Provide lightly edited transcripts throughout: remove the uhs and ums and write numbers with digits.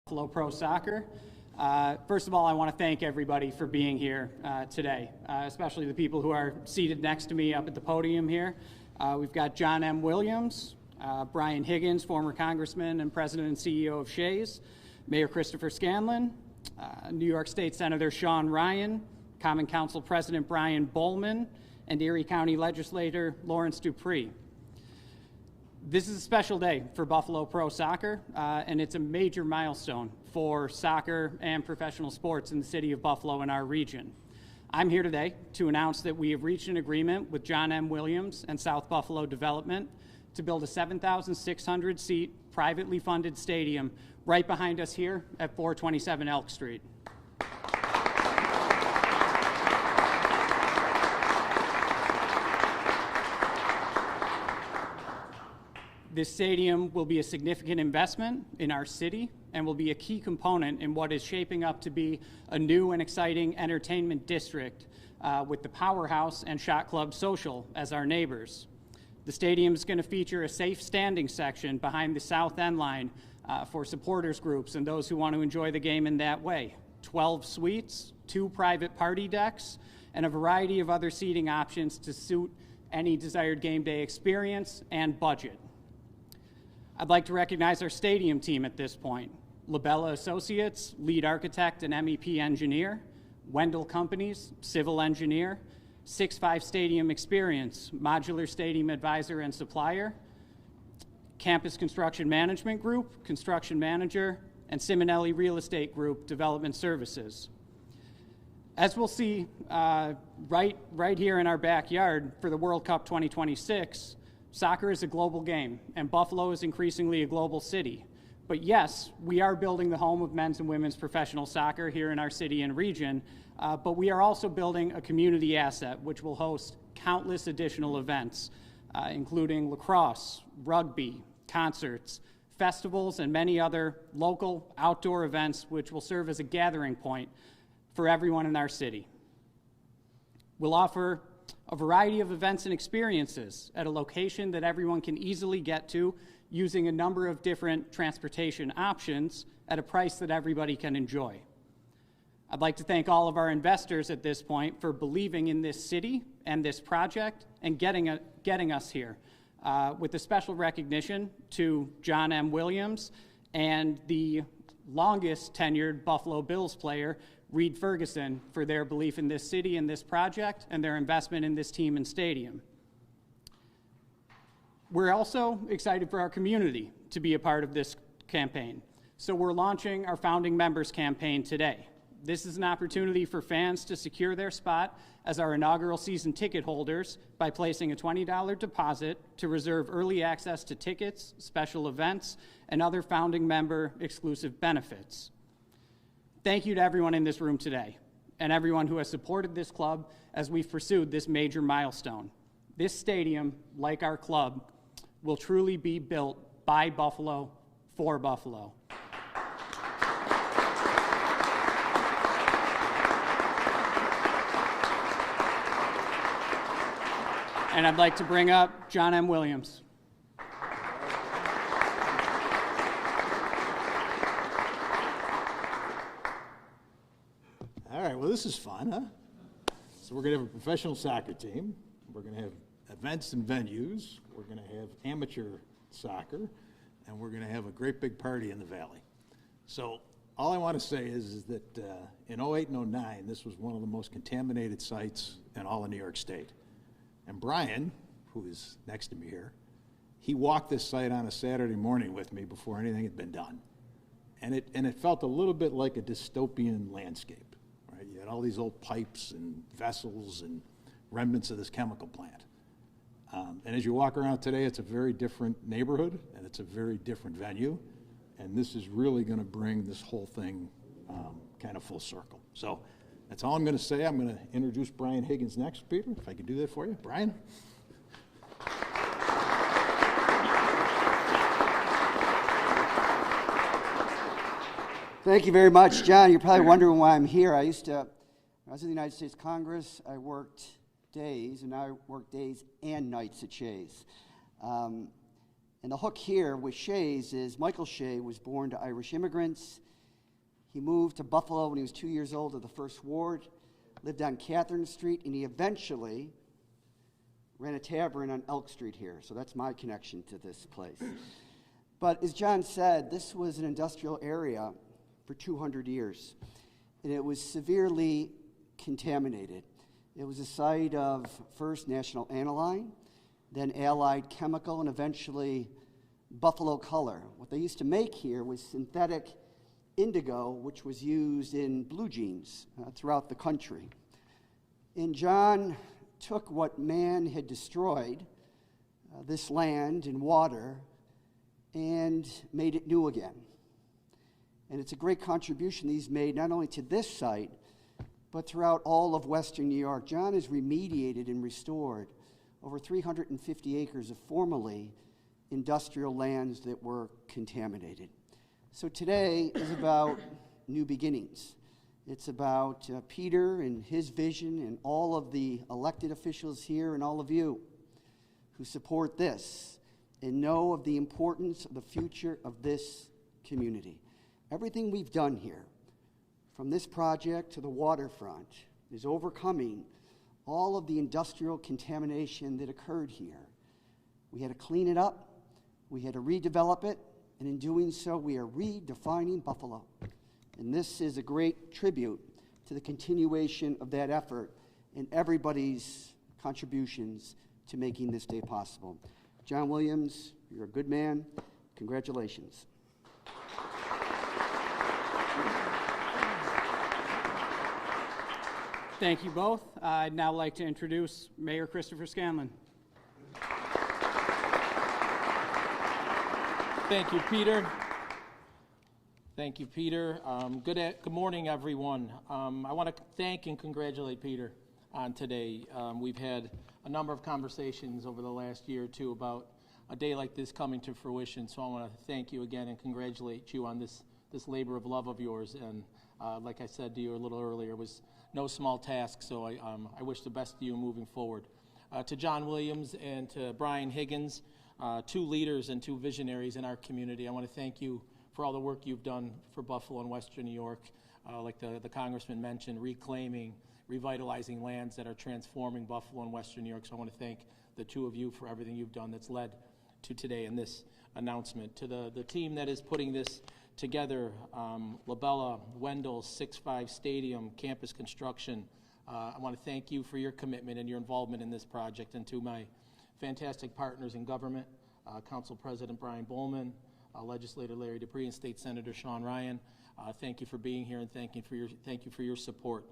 Buffalo Pro Soccer. First of all, I want to thank everybody for being here today, especially the people who are seated next to me up at the podium here. We've got John M. Williams, Brian Higgins, former congressman and president and CEO of Shays, Mayor Christopher Scanlon, New York State Senator Sean Ryan, Common Council President Brian Bowman, and Erie County Legislator Lawrence Dupree. This is a special day for Buffalo Pro Soccer, and it's a major milestone for soccer and professional sports in the city of Buffalo and our region. I'm here today to announce that we have reached an agreement with John M. Williams and South Buffalo Development to build a 7,600-seat, privately funded stadium right behind us here at 427 Elk Street. This stadium will be a significant investment in our city and will be a key component in what is shaping up to be a new and exciting entertainment district with the Powerhouse and Shot Club Social as our neighbors. The stadium is going to feature a safe standing section behind the south end line for supporters groups and those who want to enjoy the game in that way. 12 suites, 2 private party decks, and a variety of other seating options to suit any desired game day experience and budget. I'd like to recognize our stadium team at this point. Labella Associates, lead architect and MEP engineer, Wendell Companies, civil engineer, 6-5 Stadium Experience, modular stadium advisor and supplier, Campus Construction Management Group, construction manager, and Simonelli Real Estate Group, development services. As we'll see right here in our backyard for the World Cup 2026, soccer is a global game, and Buffalo is increasingly a global city. But yes, we are building the home of men's and women's professional soccer here in our city and region, but we are also building a community asset which will host countless additional events, including lacrosse, rugby, concerts, festivals, and many other local outdoor events which will serve as a gathering point for everyone in our city. We'll offer a variety of events and experiences at a location that everyone can easily get to using a number of different transportation options at a price that everybody can enjoy. I'd like to thank all of our investors at this point for believing in this city and this project and getting us here, with a special recognition to John M. Williams and the longest tenured Buffalo Bills player, Reed Ferguson, for their belief in this city and this project and their investment in this team and stadium. We're also excited for our community to be a part of this campaign. So we're launching our Founding Members campaign today. This is an opportunity for fans to secure their spot as our inaugural season ticket holders by placing a $20 deposit to reserve early access to tickets, special events, and other Founding Member exclusive benefits. Thank you to everyone in this room today and everyone who has supported this club as we've pursued this major milestone. This stadium, like our club, will truly be built by Buffalo for Buffalo. And I'd like to bring up John M. Williams. All right, well, this is fun, huh? So we're going to have a professional soccer team. We're going to have events and venues. We're going to have amateur soccer. And we're going to have a great big party in the Valley. So all I want to say is that in 08 and 09, this was one of the most contaminated sites in all of New York State. And Brian, who is next to me here, he walked this site on a Saturday morning with me before anything had been done. And it felt a little bit like a dystopian landscape. You had all these old pipes and vessels and remnants of this chemical plant. And as you walk around today, it's a very different neighborhood, and it's a very different venue. And this is really going to bring this whole thing kind of full circle. So that's all I'm going to say. I'm going to introduce Brian Higgins next, Peter, if I can do that for you. Brian? Thank you very much, John. You're probably wondering why I'm here. When I was in the United States Congress, I worked days, and now I work days and nights at Shays. And the hook here with Shays is Michael Shea was born to Irish immigrants. He moved to Buffalo when he was 2 years old to the First Ward, lived on Catherine Street, and he eventually ran a tavern on Elk Street here. So that's my connection to this place. But as John said, this was an industrial area for 200 years, and it was severely contaminated. It was a site of first National Aniline, then Allied Chemical, and eventually Buffalo Color. What they used to make here was synthetic indigo, which was used in blue jeans throughout the country. And John took what man had destroyed, this land and water, and made it new again. And it's a great contribution he's made not only to this site, but throughout all of Western New York. John has remediated and restored over 350 acres of formerly industrial lands that were contaminated. So today is about new beginnings. It's about Peter and his vision and all of the elected officials here and all of you who support this and know of the importance of the future of this community. Everything we've done here, from this project to the waterfront, is overcoming all of the industrial contamination that occurred here. We had to clean it up, we had to redevelop it, and in doing so, we are redefining Buffalo. And this is a great tribute to the continuation of that effort and everybody's contributions to making this day possible. John Williams, you're a good man. Congratulations. Thank you both. I'd now like to introduce Mayor Christopher Scanlon. Thank you, Peter. Thank you, Peter. Good morning, everyone. I want to thank and congratulate Peter on today. We've had a number of conversations over the last year or two about a day like this coming to fruition, so I want to thank you again and congratulate you on this labor of love of yours. And like I said to you a little earlier, it was no small task, so I wish the best to you moving forward. To John Williams and to Brian Higgins, two leaders and two visionaries in our community, I want to thank you for all the work you've done for Buffalo and Western New York, like the Congressman mentioned, reclaiming, revitalizing lands that are transforming Buffalo and Western New York. So I want to thank the two of you for everything you've done that's led to today and this announcement. To the team that is putting this together, Labella, Wendell, 6-5 Stadium, campus construction, I want to thank you for your commitment and your involvement in this project. And to my fantastic partners in government, Council President Brian Bowman, Legislator Larry Dupree, and State Senator Sean Ryan, thank you for being here and thank you for your support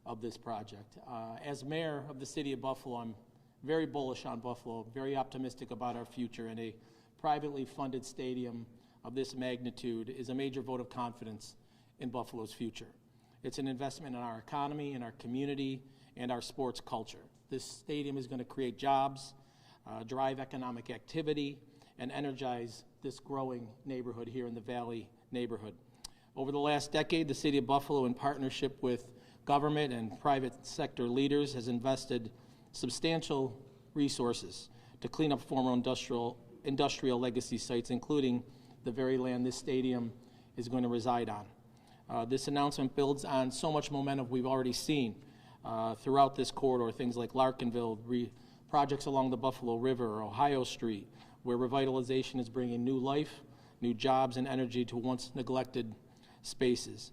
of this project. As mayor of the city of Buffalo, I'm very bullish on Buffalo, very optimistic about our future, and a privately funded stadium of this magnitude is a major vote of confidence in Buffalo's future. It's an investment in our economy, in our community, and our sports culture. This stadium is going to create jobs, drive economic activity, and energize this growing neighborhood here in the Valley neighborhood. Over the last decade, the city of Buffalo, in partnership with government and private sector leaders, has invested substantial resources to clean up former industrial legacy sites, including the very land this stadium is going to reside on. This announcement builds on so much momentum we've already seen throughout this corridor, things like Larkinville, projects along the Buffalo River, Ohio Street, where revitalization is bringing new life, new jobs, and energy to once neglected spaces.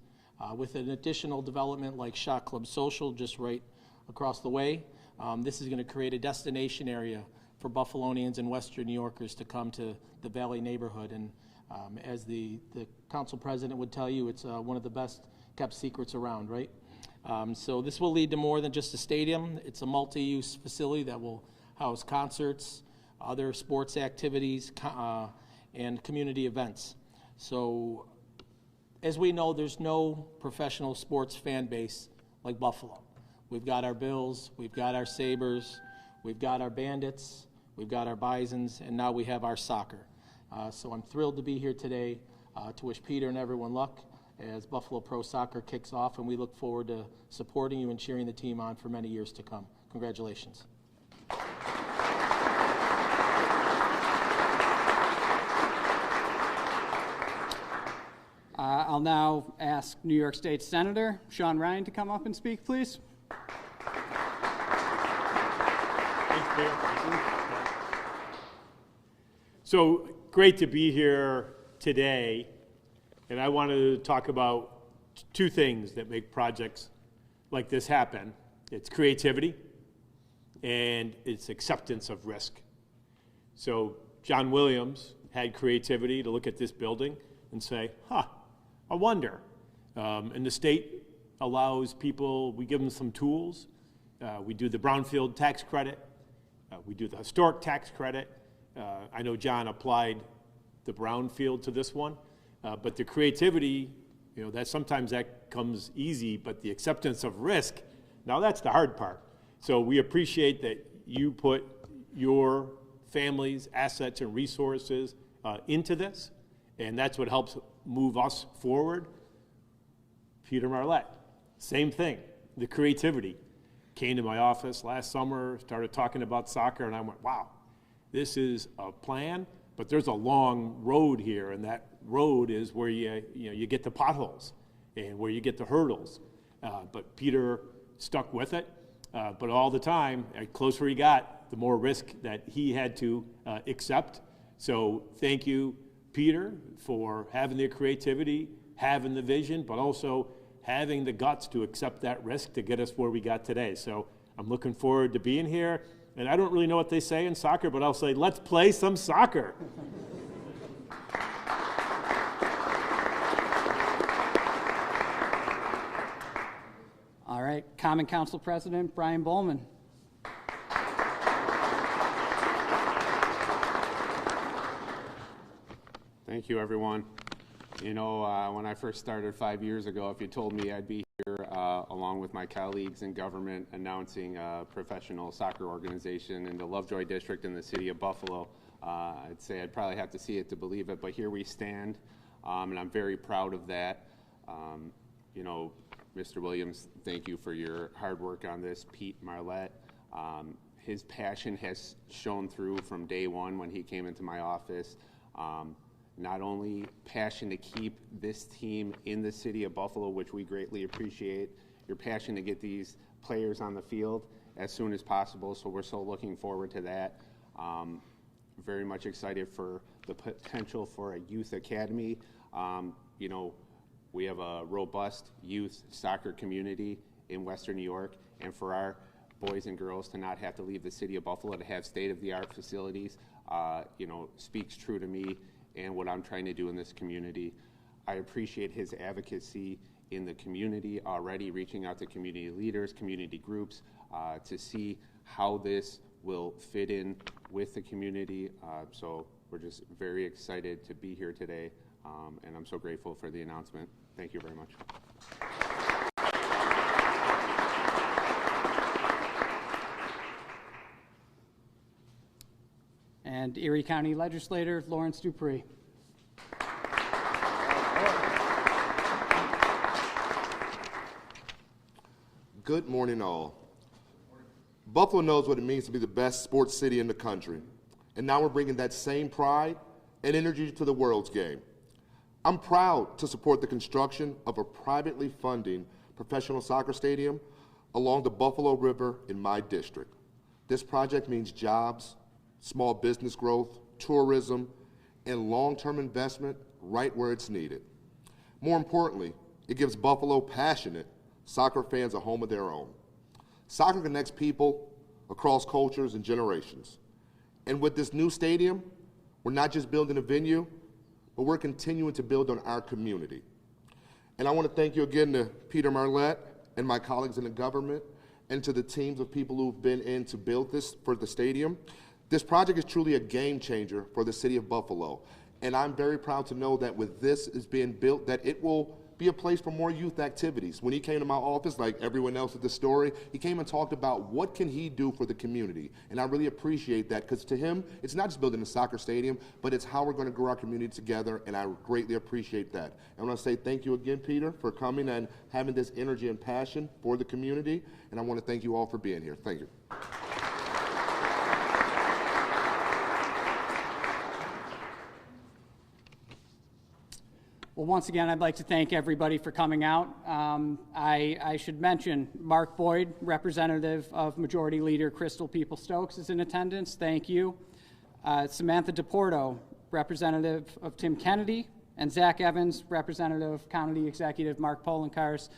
With an additional development like Shot Club Social just right across the way, this is going to create a destination area for Buffalonians and Western New Yorkers to come to the Valley neighborhood. And as the council president would tell you, it's one of the best kept secrets around, right? So this will lead to more than just a stadium. It's a multi-use facility that will house concerts, other sports activities, and community events. So as we know, there's no professional sports fan base like Buffalo. We've got our Bills, we've got our Sabres, we've got our Bandits, we've got our Bisons, and now we have our soccer. So I'm thrilled to be here today to wish Peter and everyone luck as Buffalo Pro Soccer kicks off, and we look forward to supporting you and cheering the team on for many years to come. Congratulations. I'll now ask New York State Senator Sean Ryan to come up and speak, please. So great to be here today, and I wanted to talk about two things that make projects like this happen. It's creativity and it's acceptance of risk. So John Williams had creativity to look at this building and say, I wonder. And the state allows people, we give them some tools. We do the brownfield tax credit. We do the historic tax credit. I know John applied the brownfield to this one. But the creativity, that sometimes that comes easy, but the acceptance of risk, now that's the hard part. So we appreciate that you put your family's assets and resources into this, and that's what helps move us forward. Peter Marlette, same thing, the creativity. Came to my office last summer, started talking about soccer, and I went, wow, this is a plan, but there's a long road here, and that road is where you get the potholes and where you get the hurdles. But Peter stuck with it, but all the time, the closer he got, the more risk that he had to accept. So thank you, Peter, for having the creativity, having the vision, but also having the guts to accept that risk to get us where we got today. So I'm looking forward to being here. And I don't really know what they say in soccer, but I'll say, let's play some soccer. All right, Common Council President Brian Bowman. Thank you, everyone. When I first started 5 years ago, if you told me I'd be here along with my colleagues in government announcing a professional soccer organization in the Lovejoy District in the city of Buffalo, I'd say I'd probably have to see it to believe it, but here we stand, and I'm very proud of that. Mr. Williams, thank you for your hard work on this. Pete Marlette, his passion has shown through from day one when he came into my office. Not only passion to keep this team in the city of Buffalo, which we greatly appreciate, your passion to get these players on the field as soon as possible, so we're so looking forward to that. Very much excited for the potential for a youth academy. We have a robust youth soccer community in Western New York, and for our boys and girls to not have to leave the city of Buffalo to have state-of-the-art facilities, speaks true to me and what I'm trying to do in this community. I appreciate his advocacy in the community already, reaching out to community leaders, community groups, to see how this will fit in with the community. So we're just very excited to be here today, and I'm so grateful for the announcement. Thank you very much. And Erie County Legislator Lawrence Dupree. Good morning, all. Buffalo knows what it means to be the best sports city in the country, and now we're bringing that same pride and energy to the World's Game. I'm proud to support the construction of a privately funding professional soccer stadium along the Buffalo River in my district. This project means jobs, small business growth, tourism, and long-term investment right where it's needed. More importantly, it gives Buffalo passionate soccer fans a home of their own. Soccer connects people across cultures and generations. And with this new stadium, we're not just building a venue, but we're continuing to build on our community. And I want to thank you again to Peter Marlette and my colleagues in the government and to the teams of people who've been in to build this for the stadium. This project is truly a game changer for the city of Buffalo. And I'm very proud to know that with this is being built, that it will be a place for more youth activities. When he came to my office, like everyone else with the story, he came and talked about what can he do for the community. And I really appreciate that, because to him, it's not just building a soccer stadium, but it's how we're going to grow our community together, and I greatly appreciate that. I want to say thank you again, Peter, for coming and having this energy and passion for the community, and I want to thank you all for being here. Thank you. Well, once again, I'd like to thank everybody for coming out. I should mention Mark Boyd, representative of Majority Leader Crystal People-Stokes, is in attendance. Thank you. Samantha DePorto, representative of Tim Kennedy, and Zach Evans, representative of County Executive Mark Polenkars.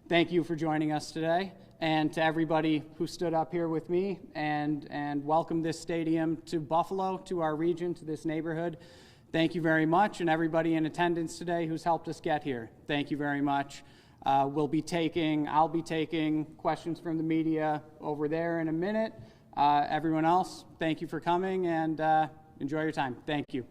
Thank you for joining us today. And to everybody who stood up here with me and welcomed this stadium to Buffalo, to our region, to this neighborhood. Thank you very much, and everybody in attendance today who's helped us get here. Thank you very much. I'll be taking questions from the media over there in a minute. Everyone else, thank you for coming, and enjoy your time. Thank you.